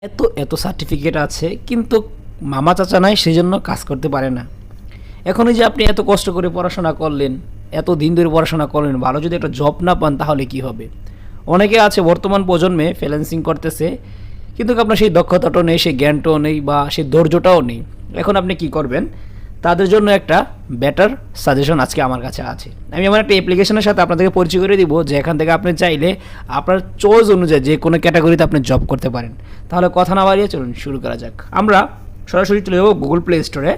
এত এত সার্টিফিকেট আছে কিন্তু মামা চাচা নাই, সেই জন্য কাজ করতে পারে না। এখন এই যে আপনি এত কষ্ট করে পড়াশোনা করলেন, এত দিন ধরে পড়াশোনা করলেন, ভালো যদি একটা জব না পান তাহলে কি হবে? অনেকে আছে বর্তমান প্রজন্মে ফ্রিল্যান্সিং করতেছে, কিন্তু আপনার সেই দক্ষতাটাও নেই, সেই জ্ঞানটাও নেই, বা সেই ধৈর্যটাও নেই। এখন আপনি কি করবেন? তাদের জন্য একটা বেটার সাজেশন আজকে আমার কাছে আছে। আমি আমার একটা অ্যাপ্লিকেশনের সাথে আপনাদেরকে পরিচয় করে দিব, যে এখান থেকে আপনি চাইলে আপনার চয়েস অনুযায়ী যে কোনো ক্যাটাগরিতে আপনি জব করতে পারেন। তাহলে কথা না বাড়িয়ে চলুন শুরু করা যাক। আমরা সরাসরি চলে যাবো গুগল প্লে স্টোরে।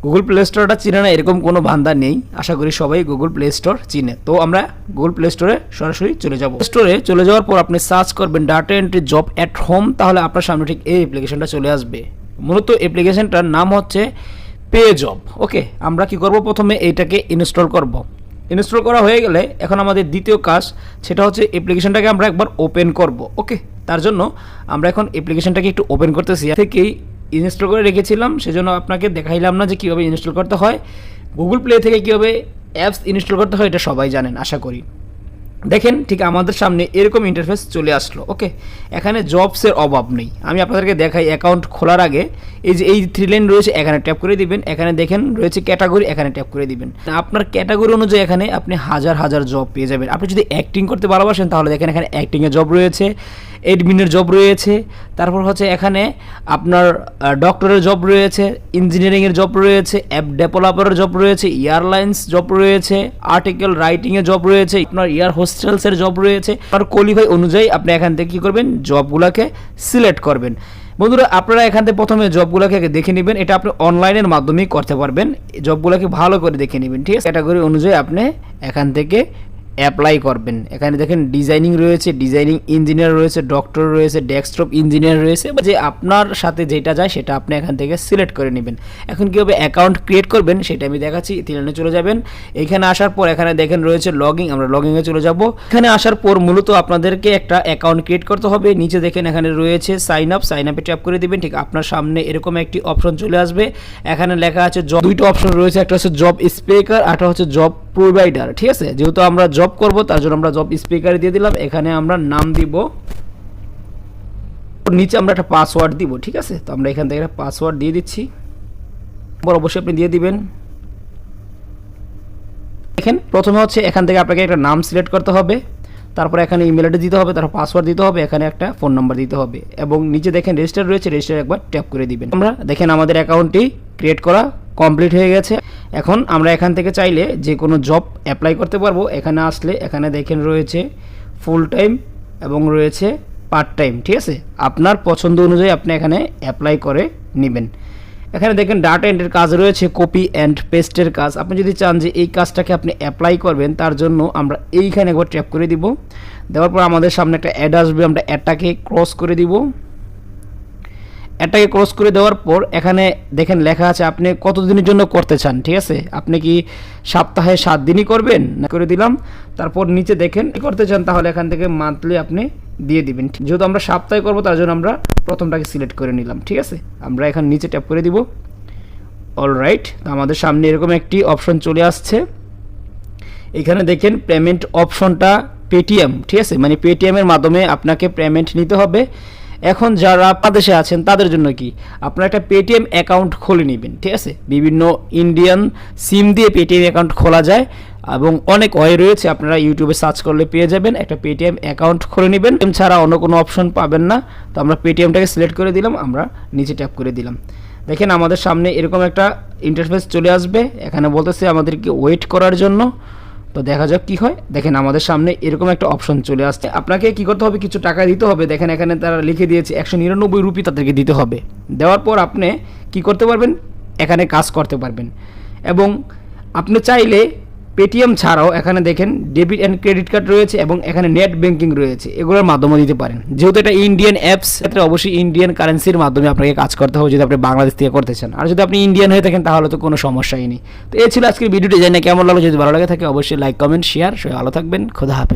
গুগল প্লে স্টোরটা চিনে না এরকম কোনো বান্দা নেই, আশা করি সবাই গুগল প্লে স্টোর চিনে। তো আমরা গুগল প্লে স্টোরে সরাসরি চলে যাব। স্টোরে চলে যাওয়ার পর আপনি সার্চ করবেন data entry job at home, তাহলে আপনার সামনে ঠিক এই অ্যাপ্লিকেশনটা চলে আসবে। মূলত অ্যাপ্লিকেশনটার নাম হচ্ছে পে জব। ওকে, আমরা কি করব? প্রথমে এইটাকে ইনস্টল করব। ইনস্টল করা হয়ে গেলে এখন আমাদের দ্বিতীয় কাজ, সেটা হচ্ছে অ্যাপ্লিকেশনটাকে আমরা একবার ওপেন করব। ওকে, তার জন্য আমরা এখন অ্যাপ্লিকেশনটাকে একটু ওপেন করতেছি। থেকেই ইনস্টল করে রেখেছিলাম, সেজন্য আপনাকে দেখাইলাম না যে কীভাবে ইনস্টল করতে হয়। গুগল প্লে থেকে কীভাবে অ্যাপস ইনস্টল করতে হয় এটা সবাই জানেন আশা করি। দেখেন ঠিক আমাদের সামনে এরকম ইন্টারফেস চলে আসলো। ওকে, এখানে জবসের অভাব নেই। আমি আপনাদেরকে দেখাই, অ্যাকাউন্ট খোলার আগে এই যে এই 3 লাইন রয়েছে, এখানে ট্যাপ করে দিবেন। এখানে দেখেন রয়েছে ক্যাটাগরি, এখানে ট্যাপ করে দিবেন। আপনার ক্যাটাগরি অনুযায়ী এখানে আপনি হাজার হাজার জব পেয়ে যাবেন। আপনি যদি অ্যাক্টিং করতে ভালোবাসেন তাহলে দেখেন এখানে অ্যাক্টিংয়ের জব রয়েছে, এডমিনের জব রয়েছে, তারপর হচ্ছে এখানে আপনার ডক্টরের জব রয়েছে, ইঞ্জিনিয়ারিংয়ের জব রয়েছে, অ্যাপ ডেভেলপারের জব রয়েছে, এয়ারলাইন্স জব রয়েছে, আর্টিকেল রাইটিংয়ের জব রয়েছে, আপনার এয়ার হোস্টেলসের জব রয়েছে। আপনার কোয়ালিফাই অনুযায়ী আপনি এখান থেকে কী করবেন? জবগুলোকে সিলেক্ট করবেন। বন্ধুরা, আপনারা এখান থেকে প্রথমে জবগুলোকে দেখে নেবেন। এটা আপনি অনলাইনের মাধ্যমেই করতে পারবেন। জবগুলোকে ভালো করে দেখে নেবেন, ঠিক আছে? ক্যাটাগরি অনুযায়ী আপনি এখান থেকে অ্যাপ্লাই করবেন। এখানে দেখেন ডিজাইনিং রয়েছে, ডিজাইনিং ইঞ্জিনিয়ার রয়েছে, ডক্টর রয়েছে, ডেস্কটপ ইঞ্জিনিয়ার রয়েছে, যে আপনার সাথে যেটা যায় সেটা আপনি এখান থেকে সিলেক্ট করে নেবেন। এখন কীভাবে অ্যাকাউন্ট ক্রিয়েট করবেন সেটা আমি দেখাচ্ছি। তিনজনে চলে যাবেন। এখানে আসার পর এখানে দেখেন রয়েছে লগইন, আমরা লগইনে চলে যাব। এখানে আসার পর মূলত আপনাদেরকে একটা অ্যাকাউন্ট ক্রিয়েট করতে হবে। নিচে দেখেন এখানে রয়েছে সাইন আপ, সাইন আপে ট্যাপ করে দিবেন। ঠিক আপনার সামনে এরকম একটি অপশন চলে আসবে। এখানে লেখা আছে জব, দুইটা অপশন রয়েছে, একটা হচ্ছে জব স্পিকার, একটা হচ্ছে জব প্রোভাইডার। ঠিক আছে, যেহেতু আমরা জব করব তার জন্য আমরা জব স্পিকারে দিয়ে দিলাম। এখানে আমরা নাম দিব, নিচে আমরা একটা পাসওয়ার্ড দিব। ঠিক আছে, তো আমরা এখান থেকে একটা পাসওয়ার্ড দিয়ে দিচ্ছি। অবশ্যই আপনি দিয়ে দিবেন। দেখেন প্রথমে হচ্ছে এখান থেকে আপনাকে একটা নাম সিলেক্ট করতে হবে, তারপর এখানে ইমেল অ্যাড্রেস দিতে হবে, তারপর পাসওয়ার্ড দিতে হবে, এখানে একটা ফোন নাম্বার দিতে হবে, এবং নিচে দেখেন রেজিস্টার রয়েছে, রেজিস্টার একবার ট্যাপ করে দিবেন। আমরা দেখেন আমাদের অ্যাকাউন্টটি ক্রিয়েট করা কমপ্লিট হয়ে গেছে। এখন আমরা এখান থেকে চাইলে যে কোনো জব অ্যাপ্লাই করতে পারবো। এখানে আসলে এখানে দেখেন রয়েছে ফুল টাইম এবং রয়েছে পার্ট টাইম। ঠিক আছে, আপনার পছন্দ অনুযায়ী আপনি এখানে অ্যাপ্লাই করে নেবেন। এখানে দেখেন ডাটা এন্ট্রির কাজ রয়েছে, কপি অ্যান্ড পেস্টের কাজ। আপনি যদি চান যে এই কাজটাকে আপনি অ্যাপ্লাই করবেন, তার জন্য আমরা এইখানে একবার ট্যাপ করে দিব। দেওয়ার পর আমাদের সামনে একটা অ্যাড আসবে, আমরা অ্যাডটাকে ক্রস করে দিব। অ্যাডটাকে ক্রস করে দেওয়ার পর এখানে দেখেন লেখা আছে আপনি কতদিনের জন্য করতে চান। ঠিক আছে, আপনি কি সপ্তাহে 7 দিনই করবেন না? করে দিলাম। তারপর নিচে দেখেন করতে চান তাহলে এখান থেকে মান্থলি আপনি দিয়ে দিবেন। যেহেতু আমরা সপ্তাহে করবো তার জন্য আমরা প্রথমটাকে সিলেক্ট করে নিলাম। ঠিক আছে, আমরা এখন নিচে ট্যাপ করে দিব। অলরাইট, তো আমাদের সামনে এরকম একটি অপশন চলে আসছে। এখানে দেখেন পেমেন্ট অপশনটা পেটিএম। ঠিক আছে, মানে পেটিএমের মাধ্যমে আপনাকে পেমেন্ট নিতে হবে। এখন যারা বাংলাদেশে আছেন তাদের জন্য কি, আপনারা একটা পেটিএম অ্যাকাউন্ট খুলে নেবেন। ঠিক আছে, বিভিন্ন ইন্ডিয়ান সিম দিয়ে পেটিএম অ্যাকাউন্ট খোলা যায় এবং অনেক ওয়ে রয়েছে, আপনারা ইউটিউবে সার্চ করলে পেয়ে যাবেন। একটা পেটিএম অ্যাকাউন্ট খুলে নেবেন, ছাড়া অন্য কোনো অপশন পাবেন না। তো আমরা পেটিএমটাকে সিলেক্ট করে দিলাম, আমরা নিচে ট্যাপ করে দিলাম। দেখেন আমাদের সামনে এরকম একটা ইন্টারফেস চলে আসবে। এখানে বলতেছে আমাদেরকে ওয়েট করার জন্য। তো দেখা যাক কি হয়। দেখেন আমাদের সামনে এরকম একটা অপশন চলে আসছে। আপনাকে কি করতে হবে? কিছু টাকা দিতে হবে। দেখেন এখানে তারা লিখে দিয়েছে 199 রুপি তাদেরকে দিতে হবে। দেওয়ার পর আপনি কি করতে পারবেন? এখানে কাজ করতে পারবেন। এবং আপনি চাইলে পেটিএম ছাড়াও এখানে দেখেন ডেবিট অ্যান্ড ক্রেডিট কার্ড রয়েছে এবং এখানে নেট ব্যাংকিং রয়েছে, এগুলোর মাধ্যমে দিতে পারেন। যেহেতু এটা ইন্ডিয়ান অ্যাপস, ক্ষেত্রে অবশ্যই ইন্ডিয়ান কারেন্সির মাধ্যমে আপনাকে কাজ করতে হবে যদি আপনি বাংলাদেশ থেকে করতে চান। আর যদি আপনি ইন্ডিয়ান হয়ে থাকেন তাহলে তো কোনো সমস্যাই নেই। তো এই ছিল আজকের ভিডিওটি। জানি না কেমন লাগলো। যদি ভালো লাগে থাকে অবশ্যই লাইক, কমেন্ট, শেয়ার। সবাই ভালো থাকবেন। খোদা হাফেজ।